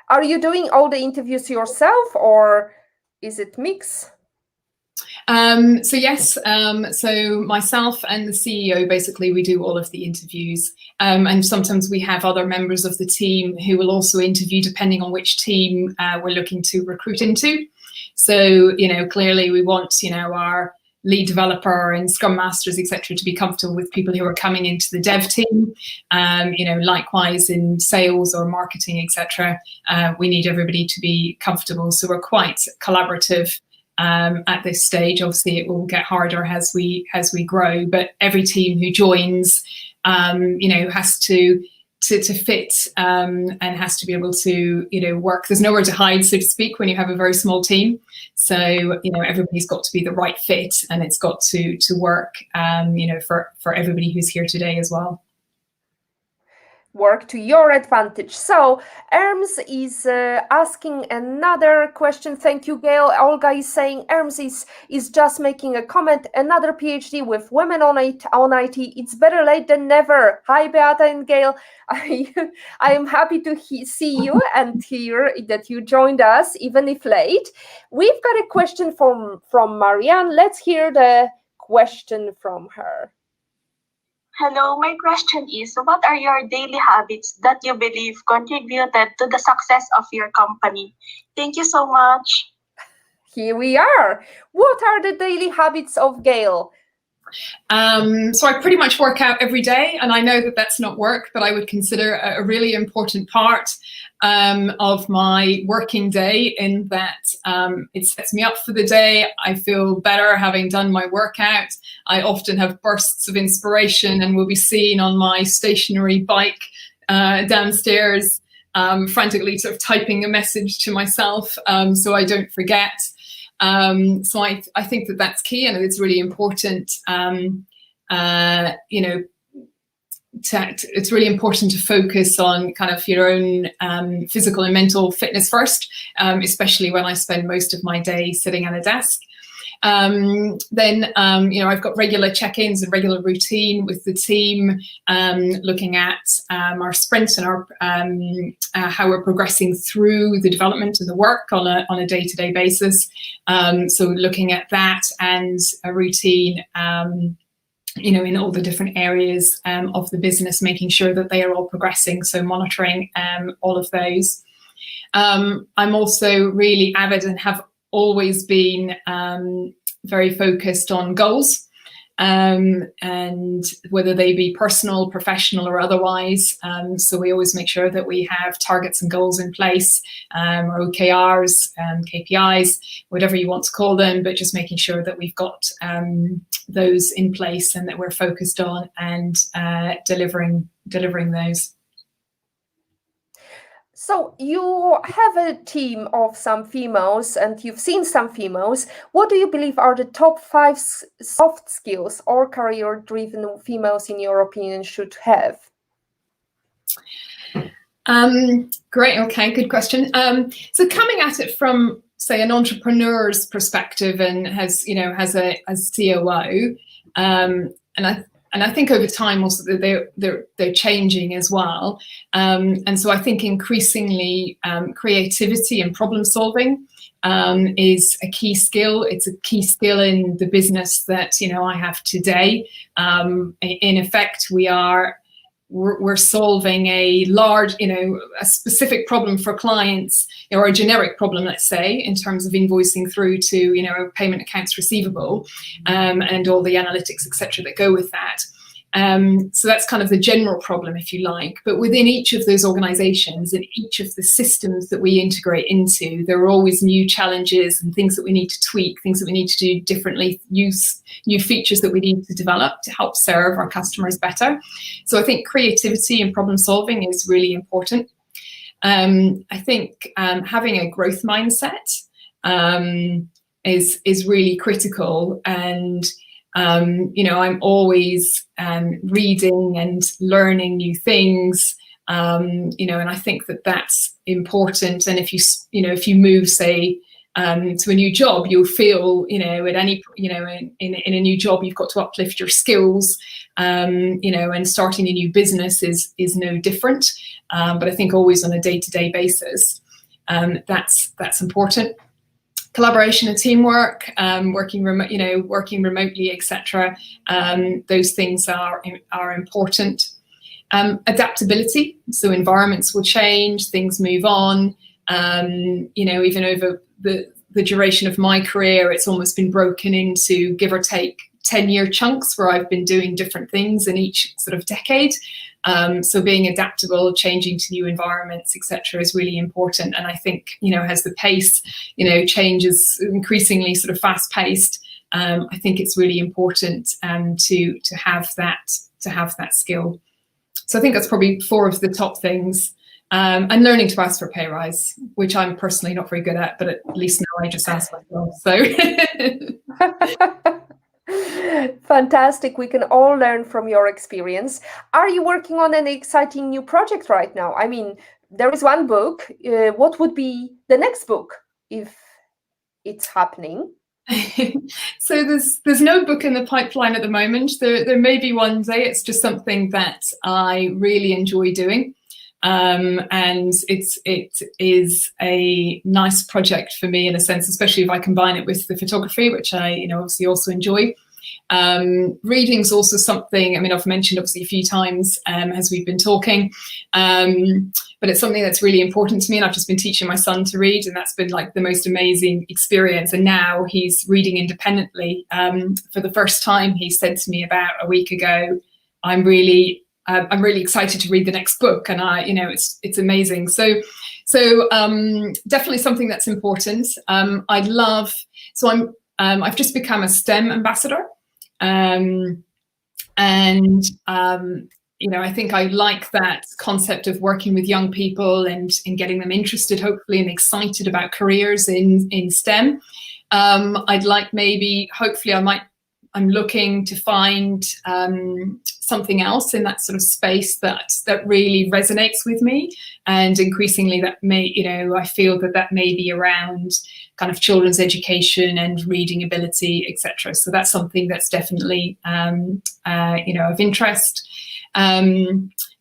Are you doing all the interviews yourself, or is it mix? So yes, so myself and the CEO, basically, we do all of the interviews. And sometimes we have other members of the team who will also interview, depending on which team we're looking to recruit into. So, clearly we want, our lead developer and scrum masters, etc., to be comfortable with people who are coming into the dev team. Likewise in sales or marketing, etc., we need everybody to be comfortable. So we're quite collaborative at this stage. Obviously, it will get harder as we grow, but every team who joins, has to fit and has to be able to work. There's nowhere to hide, so to speak, when you have a very small team. So everybody's got to be the right fit, and it's got to work for everybody who's here today as well. Work to your advantage. So Erms is asking another question. Thank you, Gail. Olga is saying Erms is just making a comment. Another PhD with women on IT. It's better late than never. Hi, Beata and Gail. I am happy to see you and hear that you joined us, even if late. We've got a question from Marianne. Let's hear the question from her. Hello, my question is, what are your daily habits that you believe contributed to the success of your company? Thank you so much. Here we are. What are the daily habits of Gail? So I pretty much work out every day, and I know that that's not work, but I would consider a really important part of my working day, in that it sets me up for the day. I feel better having done my workout. I often have bursts of inspiration and will be seen on my stationary bike downstairs frantically sort of typing a message to myself so I don't forget. So I think that that's key, and it's really important. It's really important to focus on kind of your own physical and mental fitness first, especially when I spend most of my day sitting at a desk. Then I've got regular check-ins and regular routine with the team, looking at our sprints and our how we're progressing through the development and the work on a day-to-day basis. So looking at that and a routine, in all the different areas of the business, making sure that they are all progressing. So monitoring all of those. I'm also really avid and have always been very focused on goals, and whether they be personal, professional, or otherwise. So we always make sure that we have targets and goals in place, or OKRs, KPIs, whatever you want to call them, but just making sure that we've got those in place and that we're focused on and delivering those. So you have a team of some females and you've seen some females. What do you believe are the top 5 soft skills or career-driven females, in your opinion, should have? Great. Okay, good question. So coming at it from, say, an entrepreneur's perspective and as a COO, and I think over time also they're changing as well. And so I think increasingly creativity and problem solving is a key skill. It's a key skill in the business that I have today. In effect, we're solving a large, a specific problem for clients, or a generic problem, let's say, in terms of invoicing through to, payment accounts receivable, and all the analytics, etc., that go with that. So that's kind of the general problem, if you like. But within each of those organizations and each of the systems that we integrate into, there are always new challenges and things that we need to tweak, things that we need to do differently, new features that we need to develop to help serve our customers better. So I think creativity and problem solving is really important. I think having a growth mindset is really critical, and I'm always reading and learning new things, and I think that that's important. And if you move, say, to a new job, you'll feel, at any, in a new job, you've got to uplift your skills, and starting a new business is no different. But I think always on a day-to-day basis, that's important. Collaboration and teamwork, working remotely, etc. Those things are important. Adaptability, so environments will change, things move on. Even over the duration of my career, it's almost been broken into, give or take, 10-year chunks where I've been doing different things in each sort of decade. So being adaptable, changing to new environments, etc., is really important. And I think, as the pace, change is increasingly sort of fast-paced, I think it's really important to have that skill. So I think that's probably 4 of the top things. And learning to ask for a pay rise, which I'm personally not very good at, but at least now I just ask myself. So. Fantastic. We can all learn from your experience. Are you working on an exciting new project right now? I mean, there is one book. What would be the next book if it's happening? So there's no book in the pipeline at the moment. There may be one day. It's just something that I really enjoy doing. And it is a nice project for me in a sense, especially if I combine it with the photography, which I, obviously also enjoy. Reading's also something, I've mentioned obviously a few times as we've been talking, but it's something that's really important to me, and I've just been teaching my son to read, and that's been like the most amazing experience. And now he's reading independently. For the first time, he said to me about a week ago, I'm really excited to read the next book, and it's amazing. So definitely something that's important. I've just become a STEM ambassador, and I think I like that concept of working with young people and getting them interested, hopefully, and excited about careers in STEM. I'd like hopefully I'm looking to find something else in that sort of space that really resonates with me, and increasingly that I feel that may be around kind of children's education and reading ability, etc. So that's something that's definitely of interest.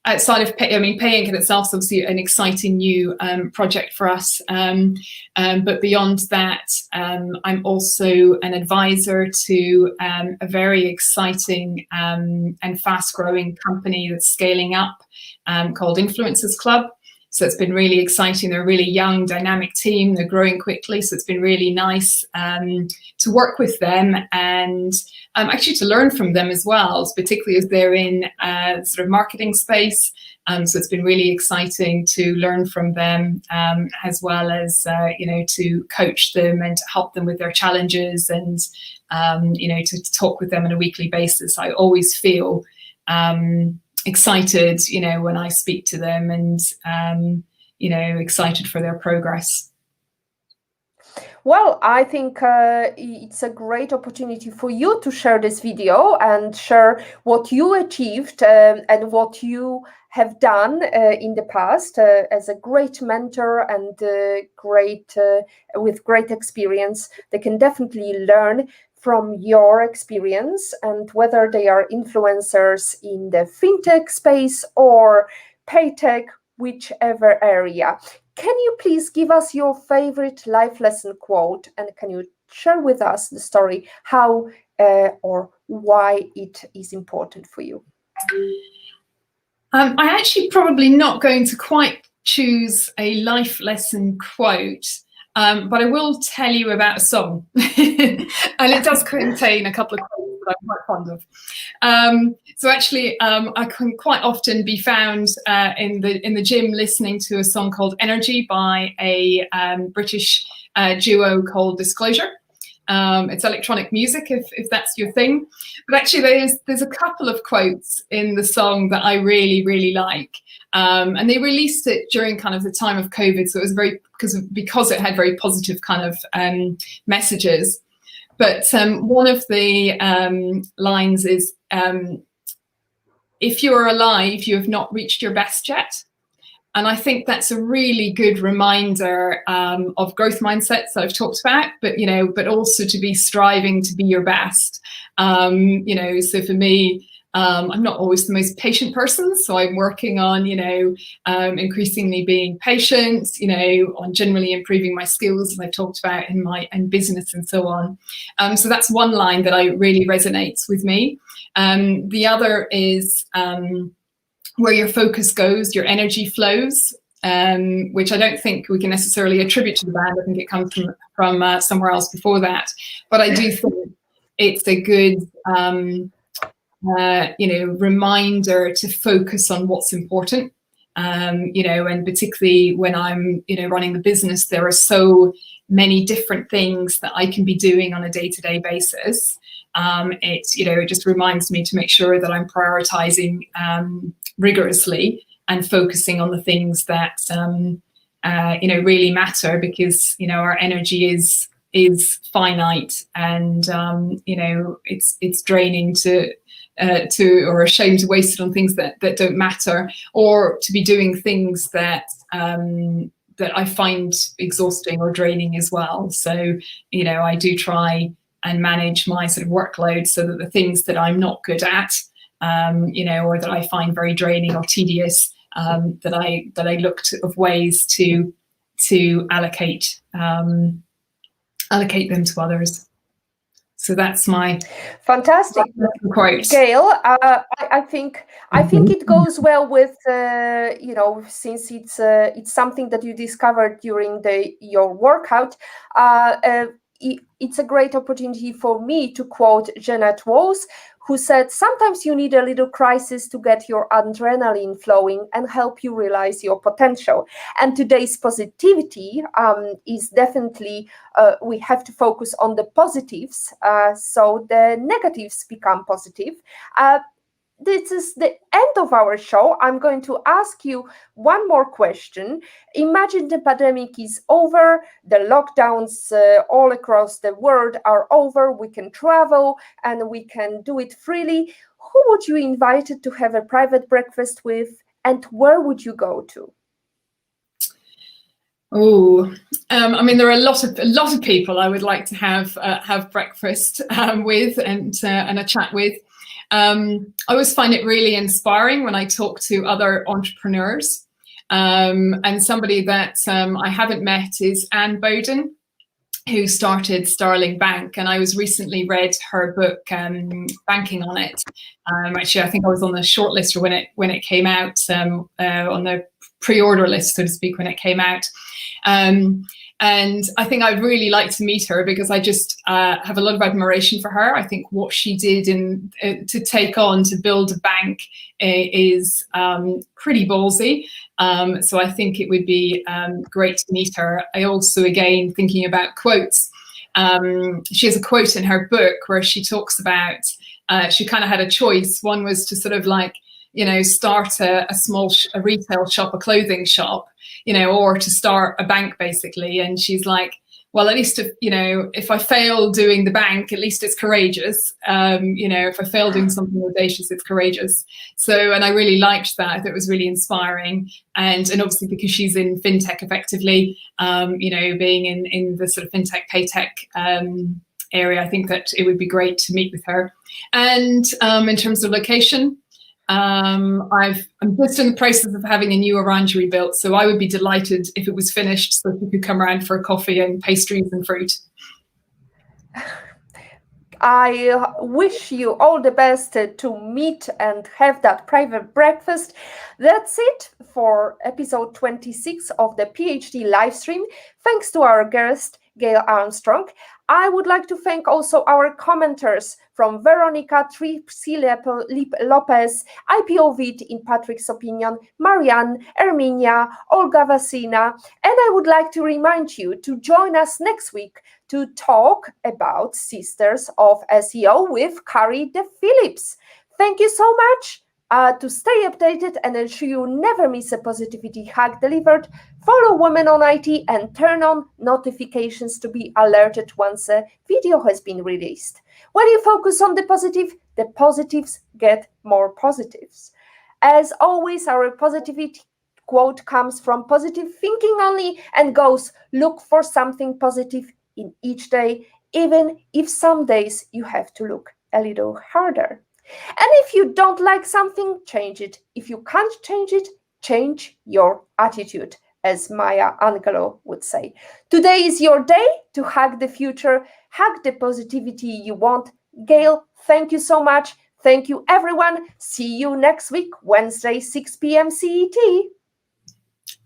Outside of Paytech in itself is obviously an exciting new project for us, but beyond that, I'm also an advisor to a very exciting and fast-growing company that's scaling up called Influencers Club. So it's been really exciting. They're a really young, dynamic team. They're growing quickly, so it's been really nice to work with them and actually to learn from them as well, particularly as they're in sort of marketing space. So it's been really exciting to learn from them, as well as to coach them and to help them with their challenges, and to talk with them on a weekly basis. I always feel excited, when I speak to them, and excited for their progress. Well, I think it's a great opportunity for you to share this video and share what you achieved and what you have done in the past as a great mentor and with great experience. They can definitely learn from your experience, and whether they are influencers in the fintech space or Paytech, whichever area. Can you please give us your favorite life lesson quote, and can you share with us the story how or why it is important for you? I actually probably not going to quite choose a life lesson quote, but I will tell you about a song, and it does contain a couple of quotes that I'm quite fond of. So actually, I can quite often be found in the gym listening to a song called "Energy" by a British duo called Disclosure. It's electronic music, if that's your thing. But actually, there's a couple of quotes in the song that I really, really like. And they released it during kind of the time of COVID, so it was because it had very positive kind of messages. But one of the lines is, "If you're alive, you have not reached your best yet." And I think that's a really good reminder of growth mindsets that I've talked about, but also to be striving to be your best. So for me, I'm not always the most patient person, so I'm working on, increasingly being patient, on generally improving my skills, as I've talked about in business and so on. So that's one line that really resonates with me. The other is, "Where your focus goes, your energy flows," which I don't think we can necessarily attribute to the band. I think it comes from somewhere else before that. But I do think it's a good, reminder to focus on what's important. And particularly when I'm, running the business, there are so many different things that I can be doing on a day-to-day basis. It just reminds me to make sure that I'm prioritizing rigorously and focusing on the things that really matter, because our energy is finite, and it's draining to or a shame to waste it on things that don't matter, or to be doing things that I find exhausting or draining as well. So I do try and manage my sort of workload so that the things that I'm not good at, or that I find very draining or tedious, that I look of ways to allocate them to others. So that's my fantastic quote. Gail, I think it goes well with since it's something that you discovered during your workout. It's a great opportunity for me to quote Jeanette Walls, who said, "Sometimes you need a little crisis to get your adrenaline flowing and help you realize your potential." And today's positivity is definitely, we have to focus on the positives, so the negatives become positive. this is the end of our show. I'm going to ask you one more question. Imagine the pandemic is over, the lockdowns all across the world are over, we can travel and we can do it freely. Who would you invite to have a private breakfast with, and where would you go to? Oh, I mean, there are a lot of people I would like to have breakfast with and a chat with. I always find it really inspiring when I talk to other entrepreneurs. And somebody that I haven't met is Anne Bowden, who started Starling Bank, and I was recently read her book, Banking on It. Actually, I think I was on the shortlist when it came out, on the pre-order list, so to speak, when it came out. And I think I'd really like to meet her because I just have a lot of admiration for her. I think what she did to build a bank is pretty ballsy. So I think it would be great to meet her. I also, again, thinking about quotes, she has a quote in her book where she talks about, she kind of had a choice. One was to sort of like, start a small retail shop, a clothing shop, or to start a bank, basically. And she's like, well, at least if I fail doing the bank, at least it's courageous. If I fail doing something audacious, it's courageous. So, and I really liked that. I thought it was really inspiring. And obviously because she's in fintech effectively, being in the sort of fintech, Paytech area, I think that it would be great to meet with her. And in terms of location, I'm just in the process of having a new orangery built, so I would be delighted if it was finished so you could come around for a coffee and pastries and fruit. I wish you all the best to meet and have that private breakfast. That's it for episode 26 of the PhD livestream. Thanks to our guest, Gail Armstrong. I would like to thank also our commenters from Veronica, Trixie Lopez, IPOVID in Patrick's opinion, Marianne, Erminia, Olga Vasina. And I would like to remind you to join us next week to talk about Sisters of SEO with Carrie de Phillips. Thank you so much. To stay updated and ensure you never miss a positivity hack delivered, follow Women on IT and turn on notifications to be alerted once a video has been released. When you focus on the positives get more positives. As always, our positivity quote comes from Positive Thinking Only and goes, look for something positive in each day, even if some days you have to look a little harder. And if you don't like something, change it. If you can't change it, change your attitude, as Maya Angelou would say. Today is your day to hack the future, hack the positivity you want. Gail, thank you so much. Thank you, everyone. See you next week, Wednesday, 6 p.m. CET.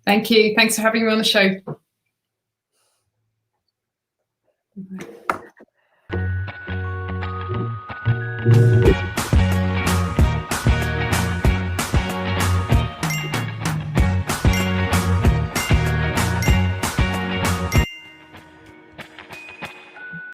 Thank you. Thanks for having me on the show.